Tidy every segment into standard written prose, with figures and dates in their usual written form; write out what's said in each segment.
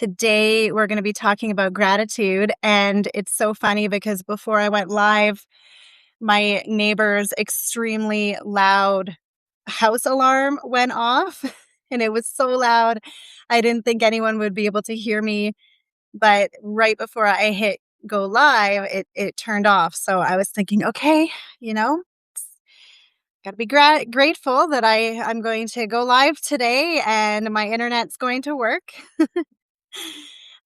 Today, we're going to be talking about gratitude. And it's so funny because before I went live, my neighbor's extremely loud house alarm went off. And it was so loud, I didn't think anyone would be able to hear me. But right before I hit go live, it turned off. So I was thinking, okay, you know, got to be grateful that I'm going to go live today and my internet's going to work.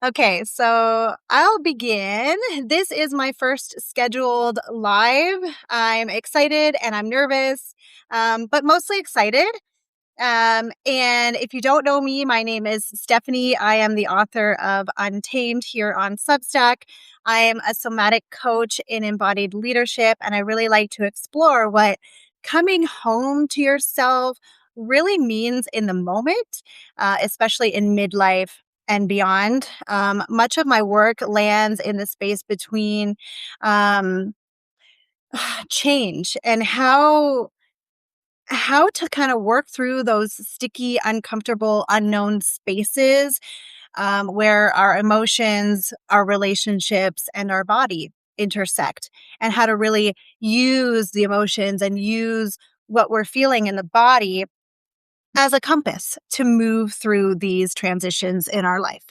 Okay, so I'll begin. This is my first scheduled live. I'm excited and I'm nervous, but mostly excited. And if you don't know me, my name is Stephanie. I am the author of Untamed here on Substack. I am a somatic coach in embodied leadership, and I really like to explore what coming home to yourself really means in the moment, especially in midlife and beyond. Much of my work lands in the space between um, change and how to kind of work through those sticky, uncomfortable, unknown spaces where our emotions, our relationships, and our body intersect, and how to really use the emotions and use what we're feeling in the body as a compass to move through these transitions in our life.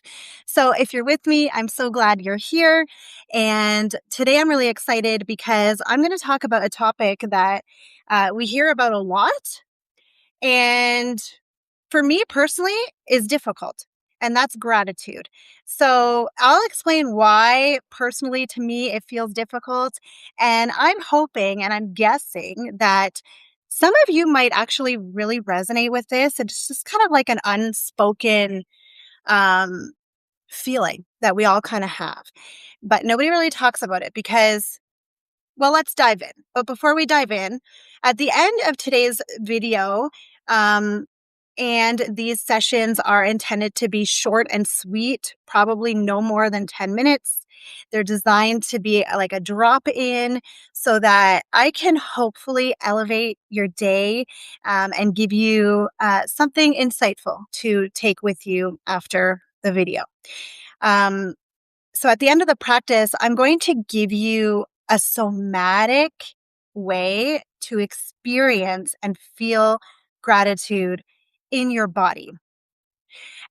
So if you're with me, I'm so glad you're here. And today I'm really excited because I'm going to talk about a topic that we hear about a lot. And for me personally, is difficult. And that's gratitude. So I'll explain why personally to me it feels difficult. And I'm hoping and I'm guessing that some of you might actually really resonate with this. It's just kind of like an unspoken um, feeling that we all kind of have. But nobody really talks about it because, well, let's dive in. But before we dive in, at the end of today's video, um, and these sessions are intended to be short and sweet, probably no more than 10 minutes. They're designed to be like a drop in so that I can hopefully elevate your day and give you something insightful to take with you after the video. Um, so at the end of the practice, I'm going to give you a somatic way to experience and feel gratitude in your body.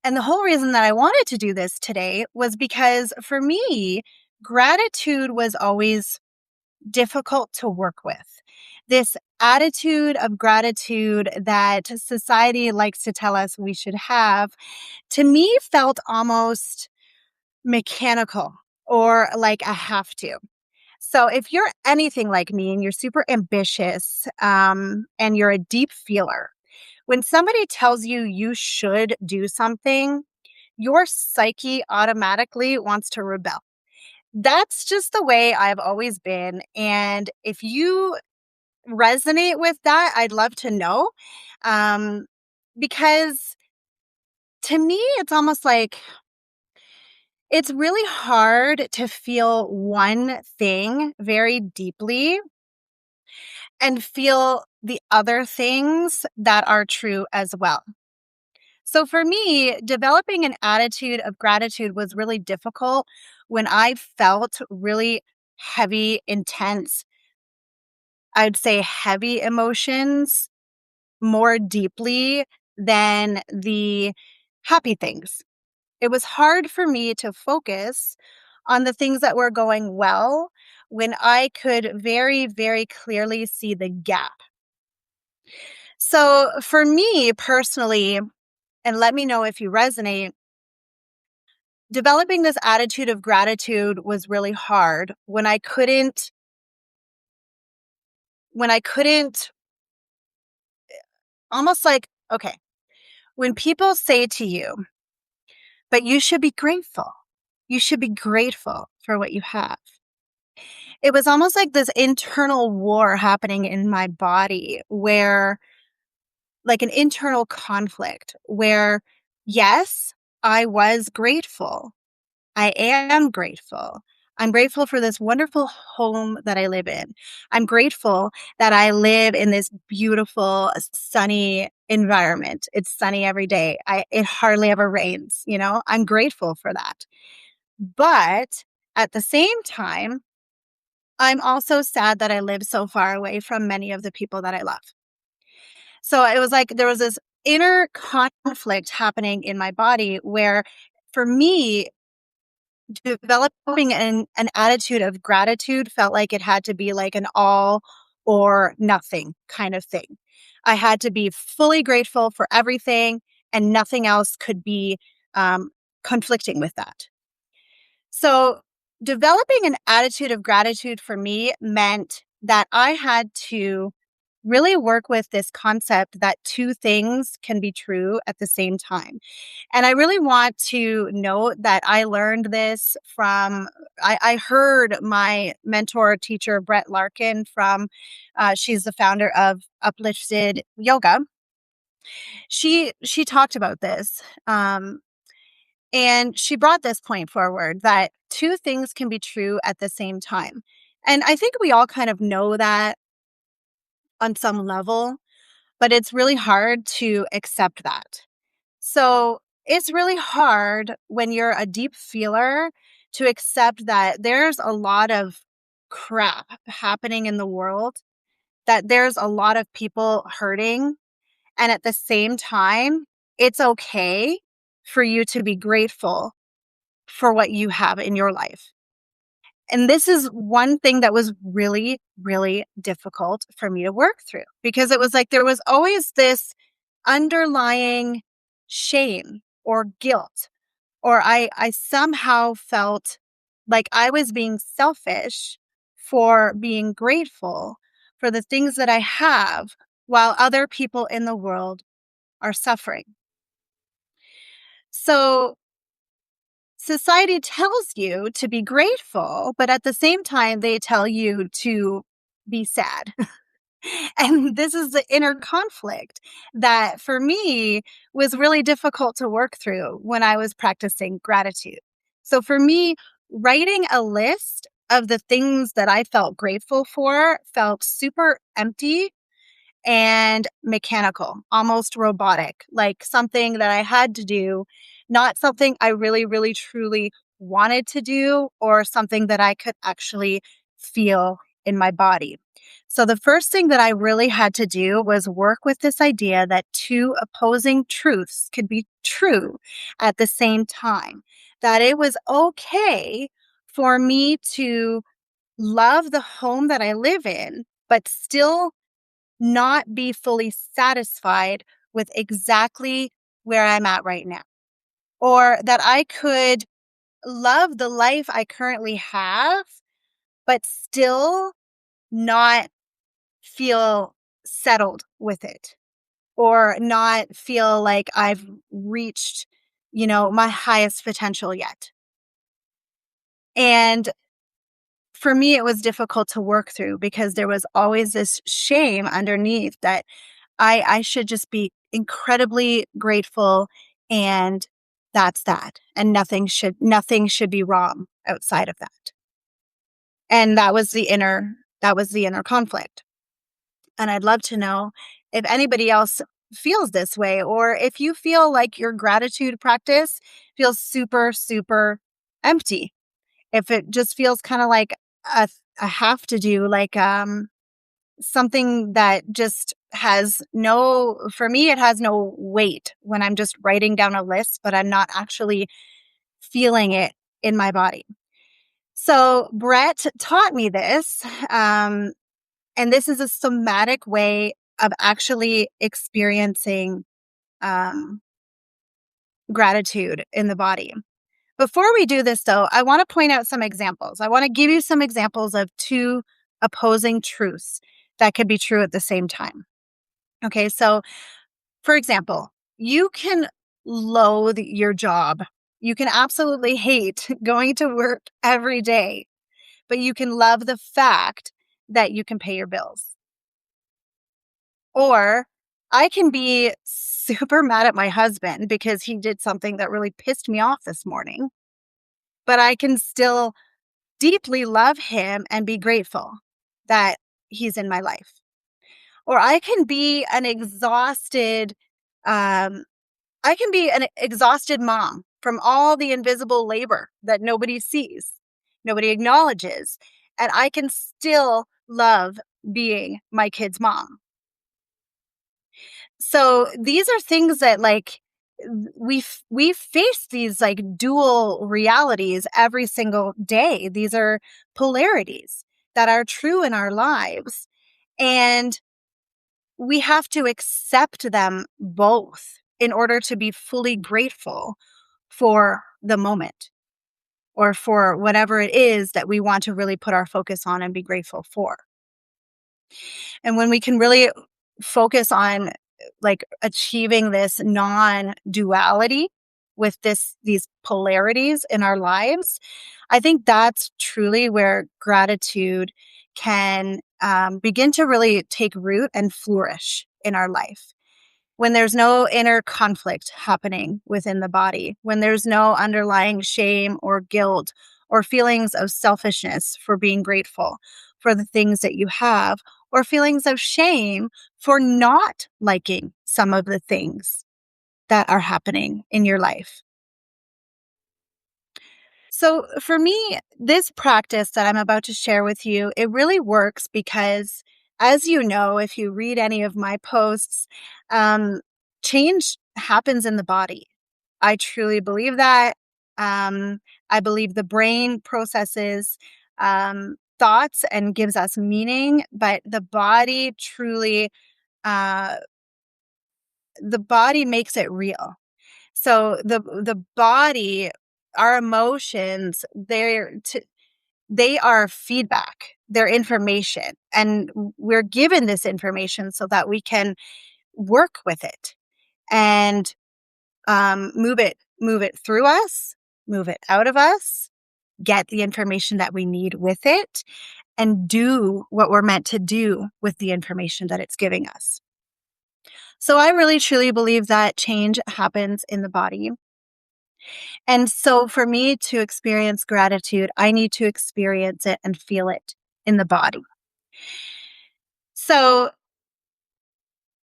And the whole reason that I wanted to do this today was because for me, gratitude was always difficult to work with. This attitude of gratitude that society likes to tell us we should have, to me felt almost mechanical or like a have to. So if you're anything like me and you're super ambitious and you're a deep feeler, when somebody tells you you should do something, your psyche automatically wants to rebel. That's just the way I've always been. And if you resonate with that, I'd love to know. Um, because to me, it's almost like it's really hard to feel one thing very deeply and feel the other things that are true as well. So for me, developing an attitude of gratitude was really difficult when I felt really heavy, intense, I'd say heavy emotions more deeply than the happy things. It was hard for me to focus on the things that were going well when I could very, very clearly see the gap. So for me personally, and let me know if you resonate, developing this attitude of gratitude was really hard when I couldn't almost like, okay, when people say to you, but you should be grateful. You should be grateful for what you have. It was almost like this internal war happening in my body where, like an internal conflict where, yes, I was grateful. I am grateful. I'm grateful for this wonderful home that I live in. I'm grateful that I live in this beautiful, sunny environment. It's sunny every day. It hardly ever rains, you know? I'm grateful for that. But at the same time, I'm also sad that I live so far away from many of the people that I love. So it was like there was this inner conflict happening in my body where for me, developing an attitude of gratitude felt like it had to be like an all or nothing kind of thing. I had to be fully grateful for everything, and nothing else could be um, conflicting with that. So, developing an attitude of gratitude for me meant that I had to really work with this concept that two things can be true at the same time. And I really want to note that I learned this from, I heard my mentor teacher, Brett Larkin, she's the founder of Uplifted Yoga. She talked about this. And she brought this point forward that two things can be true at the same time. And I think we all kind of know that on some level, but it's really hard to accept that. So it's really hard when you're a deep feeler to accept that there's a lot of crap happening in the world, that there's a lot of people hurting. And at the same time, it's okay for you to be grateful for what you have in your life. And this is one thing that was really, really difficult for me to work through because it was like there was always this underlying shame or guilt, or I somehow felt like I was being selfish for being grateful for the things that I have while other people in the world are suffering. So society tells you to be grateful, but at the same time, they tell you to be sad. And this is the inner conflict that for me was really difficult to work through when I was practicing gratitude. So for me, writing a list of the things that I felt grateful for felt super empty and mechanical, almost robotic, like something that I had to do, not something I really, really, truly wanted to do or something that I could actually feel in my body. So, the first thing that I really had to do was work with this idea that two opposing truths could be true at the same time, that it was okay for me to love the home that I live in, but still not be fully satisfied with exactly where I'm at right now. Or that I could love the life I currently have, but still not feel settled with it or not feel like I've reached, my highest potential yet. And for me, it was difficult to work through because there was always this shame underneath that I should just be incredibly grateful, and that's that. And nothing should be wrong outside of that. And that was the inner conflict. And I'd love to know if anybody else feels this way, or if you feel like your gratitude practice feels super, super empty. If it just feels kind of like a have to do, like something that just for me, it has no weight when I'm just writing down a list, but I'm not actually feeling it in my body. So Brett taught me this, and this is a somatic way of actually experiencing um, gratitude in the body. Before we do this, though, I want to point out some examples. I want to give you some examples of two opposing truths that could be true at the same time. Okay, so for example, you can loathe your job. You can absolutely hate going to work every day, but you can love the fact that you can pay your bills. Or I can be super mad at my husband because he did something that really pissed me off this morning, but I can still deeply love him and be grateful that he's in my life. Or um, I can be an exhausted mom from all the invisible labor that nobody sees, nobody acknowledges, and I can still love being my kid's mom. So these are things that we face these like dual realities every single day. These are polarities that are true in our lives, and we have to accept them both in order to be fully grateful for the moment or for whatever it is that we want to really put our focus on and be grateful for. And when we can really focus on like achieving this non-duality with these polarities in our lives, I think that's truly where gratitude can begin to really take root and flourish in our life. When there's no inner conflict happening within the body, when there's no underlying shame or guilt or feelings of selfishness for being grateful for the things that you have, or feelings of shame for not liking some of the things that are happening in your life. So for me, this practice that I'm about to share with you, it really works because, as you know, if you read any of my posts, um, change happens in the body. I truly believe that. Um, I believe the brain processes thoughts and gives us meaning, but uh, the body makes it real. So the body, our emotions, they are feedback, they're information, and we're given this information so that we can work with it and move it through us, move it out of us, get the information that we need with it, and do what we're meant to do with the information that it's giving us. So I really truly believe that change happens in the body. And so for me to experience gratitude, I need to experience it and feel it in the body. So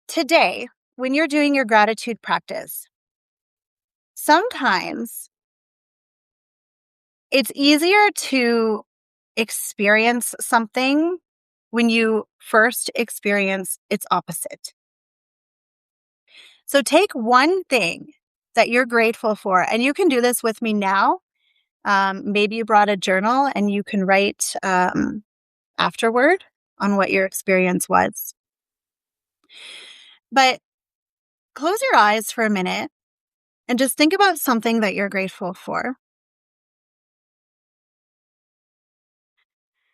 today, when you're doing your gratitude practice, sometimes it's easier to experience something when you first experience its opposite. So take one thing that you're grateful for, and you can do this with me now. Maybe you brought a journal and you can write afterward on what your experience was. But close your eyes for a minute and just think about something that you're grateful for.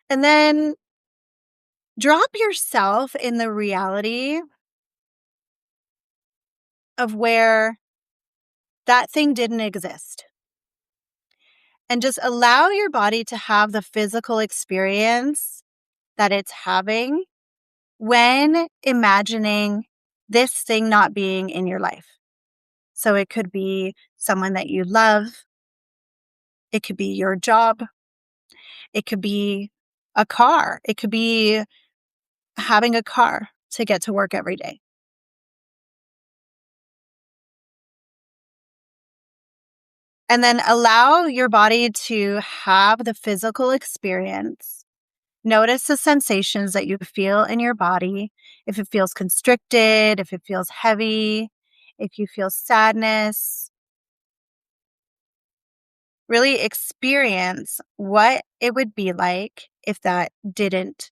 And then drop yourself in the reality of where that thing didn't exist. And just allow your body to have the physical experience that it's having when imagining this thing not being in your life. So it could be someone that you love. It could be your job. It could be a car. It could be having a car to get to work every day. And then allow your body to have the physical experience. Notice the sensations that you feel in your body. If it feels constricted, if it feels heavy, if you feel sadness, really experience what it would be like if that didn't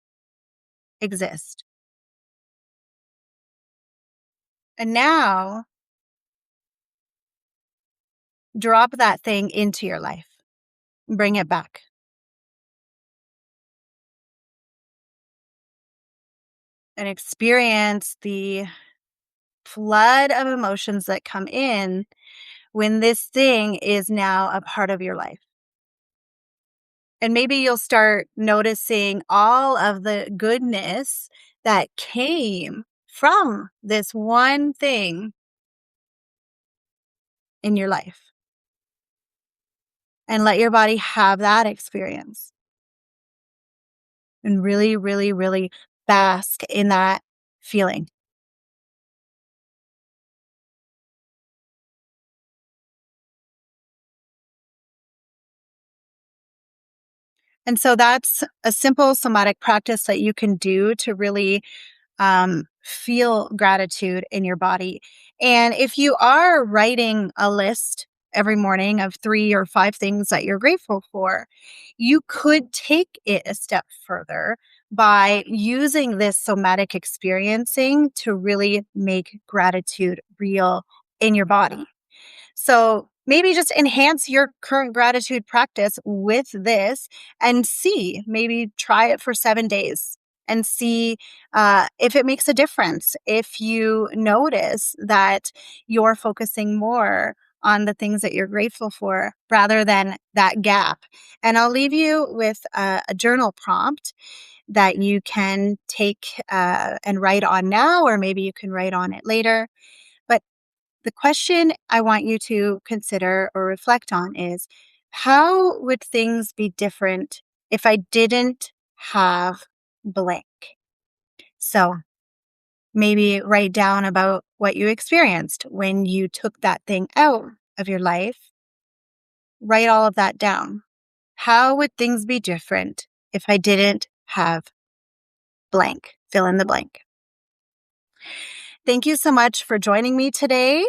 exist. And now drop that thing into your life. Bring it back. And experience the flood of emotions that come in when this thing is now a part of your life. And maybe you'll start noticing all of the goodness that came from this one thing in your life. And let your body have that experience. and really, really, really bask in that feeling. And so that's a simple somatic practice that you can do to really feel gratitude in your body. And if you are writing a list every morning of 3 or 5 things that you're grateful for, you could take it a step further by using this somatic experiencing to really make gratitude real in your body. So maybe just enhance your current gratitude practice with this and see, maybe try it for 7 days and see if it makes a difference. If you notice that you're focusing more on the things that you're grateful for rather than that gap. And I'll leave you with a journal prompt that you can take and write on now, or maybe you can write on it later. But the question I want you to consider or reflect on is, how would things be different if I didn't have blank? So maybe write down about what you experienced when you took that thing out of your life. Write all of that down. How would things be different if I didn't have blank? Fill in the blank. Thank you so much for joining me today.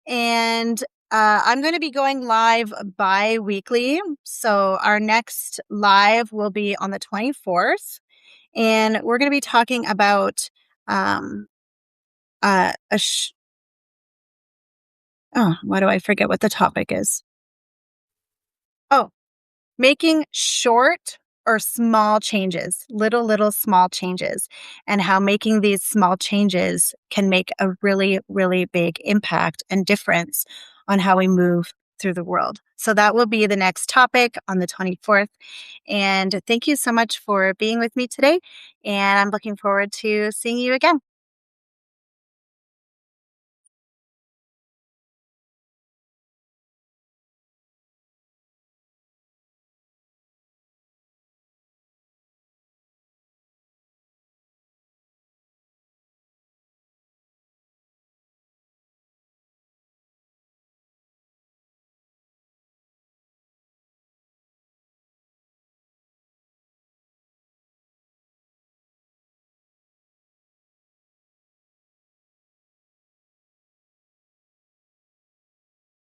And I'm going to be going live bi-weekly. So our next live will be on the 24th. And we're going to be talking about um, uh, a sh- oh, why do I forget what the topic is? Oh, making short or small changes, little small changes, and how making these small changes can make a really, really big impact and difference on how we move through the world. So that will be the next topic on the 24th. And thank you so much for being with me today. And I'm looking forward to seeing you again.